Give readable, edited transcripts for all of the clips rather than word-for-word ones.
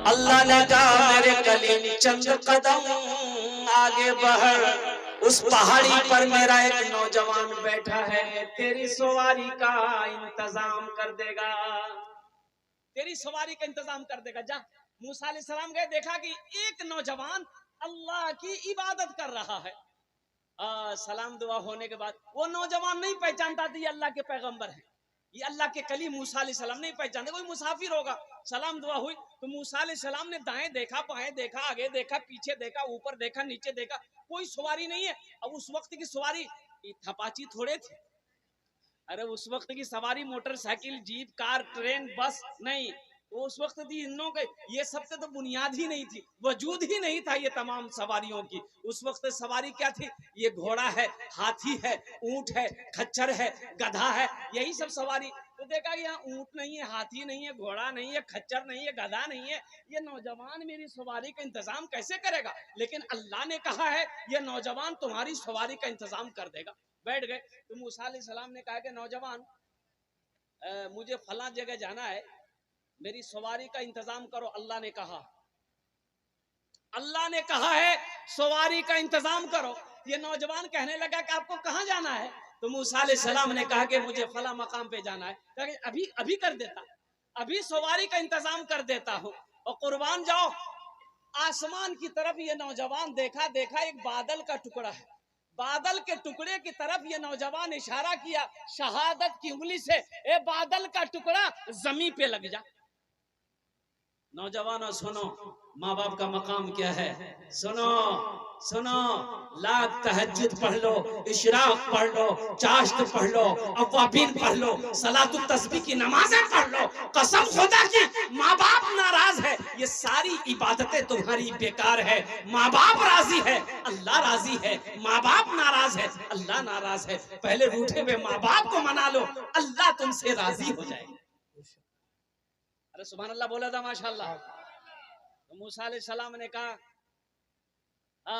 अल्लाह ने कहा मेरे कलीम चंद कदम आगे बढ़, उस पहाड़ी पर मेरा एक नौजवान बैठा है, तेरी सवारी का इंतजाम कर देगा, तेरी सवारी का इंतजाम कर देगा। जा मूसा अलैहिस्सलाम गए, देखा कि एक नौजवान अल्लाह की इबादत कर रहा है। सलाम दुआ होने के बाद वो नौजवान नहीं पहचानता था ये अल्लाह के पैगंबर है, ये अल्लाह के कलीम मूसा अलैहिस्सलाम नहीं पहचानते, कोई मुसाफिर होगा। सलाम दुआ हुई तो मूसा अलैहिस्सलाम ने दाएं देखा, बाएं देखा, आगे देखा, पीछे देखा, ऊपर देखा, नीचे देखा, कोई सवारी नहीं है। अब उस वक्त की सवारी थपाची थोड़े थे, अरे उस वक्त की सवारी मोटरसाइकिल, जीप, कार, ट्रेन, बस नहीं, वो उस वक्त थी इन लोगों के, ये सबसे तो बुनियाद ही नहीं थी, वजूद ही नहीं था ये तमाम सवारियों की। उस वक्त सवारी क्या थी, ये घोड़ा है, हाथी है, ऊंट है, खच्चर है, गधा है, यही सब सवारी। तो देखा यहाँ ऊंट नहीं है, हाथी नहीं है, घोड़ा नहीं है, खच्चर नहीं है, गधा नहीं है, ये नौजवान मेरी सवारी का इंतजाम कैसे करेगा? लेकिन अल्लाह ने कहा है ये नौजवान तुम्हारी सवारी का इंतजाम कर देगा। बैठ गए तो मूसा अलैहिस्सलाम ने कहा कि नौजवान मुझे फला जगह जाना है, मेरी सवारी का इंतजाम करो। अल्लाह ने कहा, अल्लाह ने कहा है सवारी का इंतजाम करो। ये नौजवान कहने लगा कि आपको कहाँ जाना है? तो मूसा अलैहिस्सलाम ने कहा कि मुझे फला मकाम पे जाना है। कहा कि अभी अभी कर देता, अभी सवारी का इंतजाम कर देता हूँ। और कुर्बान जाओ, आसमान की तरफ ये नौजवान देखा, देखा एक बादल का टुकड़ा है, बादल के टुकड़े की तरफ ये नौजवान इशारा किया शहादत की उंगली से, ए बादल का टुकड़ा जमीन पे लग जा। नौजवानों सुनो, माँ बाप का मकाम क्या है, सुनो सुनो, लाख तहज्जुद पढ़ लो, इशराक पढ़ लो, चाश्त पढ़ लो, अव्वाबीन पढ़ लो, सलातुत तस्बीह की नमाजें पढ़ लो, कसम खुदा की माँ बाप नाराज है, ये सारी इबादतें तुम्हारी बेकार है। माँ बाप राजी है, अल्लाह राजी है, माँ बाप नाराज है, अल्लाह नाराज है। पहले रूठे हुए माँ बाप को मना लो, अल्लाह तुमसे राजी हो जाएगा। अरे सुभान अल्लाह बोला था माशाल्लाह। तो मूसा अलैहिस्सलाम ने कहा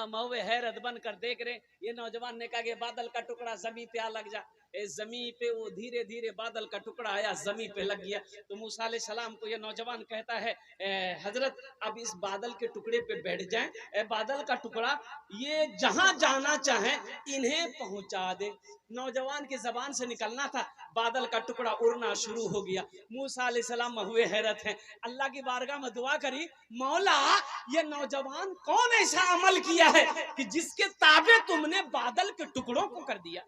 महुए हैरत बन कर देख रहे। ये नौजवान ने कहा कि बादल का टुकड़ा जमीन पे आ लग जा। जमीन पे वो धीरे धीरे बादल का टुकड़ा आया, जमीन पे लग गया। तो मूसा अलैहिस्सलाम को ये नौजवान कहता है हजरत अब इस बादल के टुकड़े पे बैठ जाएं, बादल का टुकड़ा ये जहां जाना चाहे इन्हें पहुंचा दे। नौजवान की जबान से निकलना था, बादल का टुकड़ा उड़ना शुरू हो गया। मूसा अलैहिस्सलाम हुए हैरत हैं, अल्लाह की बारगाह में दुआ करी, मौला ये नौजवान कौन ऐसा अमल किया है कि जिसके ताबे तुमने बादल के टुकड़ों को कर दिया?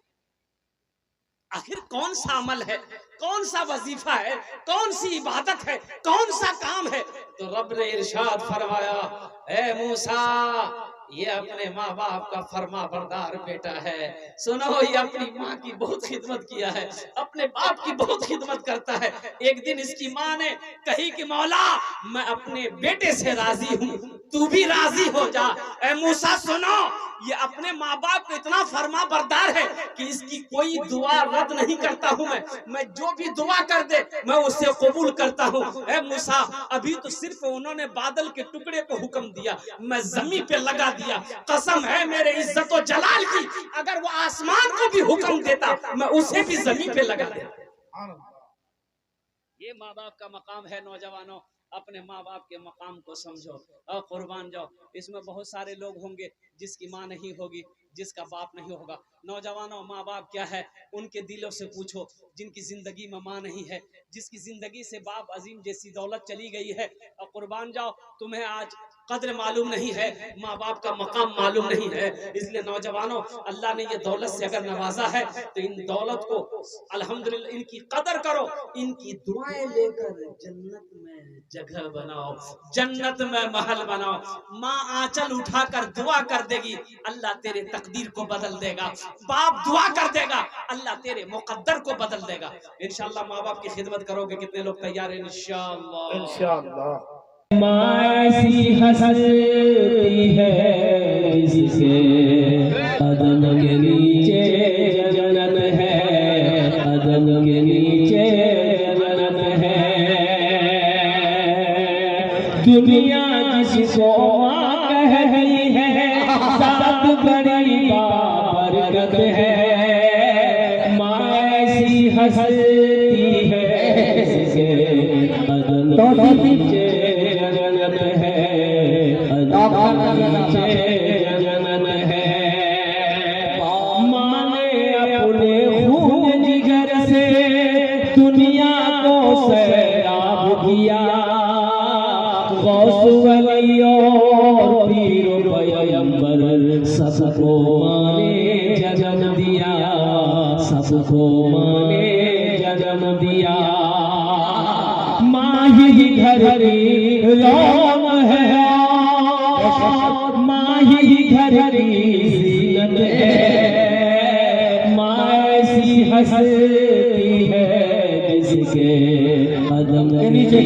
आखिर कौन सा अमल है, कौन सा वजीफा है, कौन सी इबादत है, कौन सा काम है? तो रब ने इरशाद फरमाया, ए मूसा ये अपने माँ बाप का फरमा बरदार बेटा है। सुनो, ये अपनी माँ की बहुत खिदमत किया है, अपने बाप की बहुत खिदमत करता है। एक दिन इसकी माँ ने कही कि मौला मैं अपने बेटे से राजी हूँ, तू भी राजी हो जा। ए मूसा सुनो, ये अपने माँ बाप को इतना फरमा बरदार है कि इसकी कोई दुआ रद्द नहीं करता हूँ मैं जो भी दुआ कर दे मैं उसे कबूल करता हूँ। ए मूसा अभी तो सिर्फ उन्होंने बादल के टुकड़े को हुक्म दिया, मैं जमीन पे लगा दिया। कसम है मेरे इज्जत और जलाल की, अगर वो आसमान को भी हुक्म देता मैं उसे भी जमीन पे लगा देता। ये माँ बाप का मकाम है। नौजवानों अपने माँ बाप के मकाम को समझो और कुर्बान जाओ। इसमें बहुत सारे लोग होंगे जिसकी माँ नहीं होगी, जिसका बाप नहीं होगा। नौजवानों माँ बाप क्या है उनके दिलों से पूछो, जिनकी जिंदगी में माँ नहीं है, जिसकी जिंदगी से बाप अजीम जैसी दौलत चली गई है। और कुर्बान जाओ तुम्हें आज कद्र मालूम नहीं है, माँ बाप का मकाम मालूम नहीं है। इसलिए नौजवानों अल्लाह ने ये दौलत से अगर नवाजा है तो इन दौलत को अल्हम्दुलिल्लाह इनकी कदर करो, इनकी दुआएं लेकर जन्नत में जगह बनाओ, जन्नत में महल बनाओ। माँ आंचल उठाकर दुआ कर देगी, अल्लाह तेरे तकदीर को बदल देगा। बाप दुआ कर देगा, अल्लाह तेरे मुकद्दर को बदल देगा। इंशाअल्लाह माँ बाप की खिदमत करोगे, कितने लोग तैयार हैं? इंशाअल्लाह इंशाअल्लाह। माँ ऐसी हंसती है जिसे कदम के नीचे जन्नत है, कदम के नीचे जन्नत है। दुनिया जिसको माँ कह रही है साथ बड़ी बरकत है। माँ ऐसी हंसती है जिसे कदम के नीचे जनन है। माँ ने अपने खून जिगर से दुनिया को सैराब किया। गौस वली और पीर पैगंबर सबको माँ ने जन्म दिया, सबको माँ ने जन्म दिया। माँ ही घर की रौनक है, माँ ही घर की जीनत है। माँ ऐसी हंसती है जिसके कदम नीचे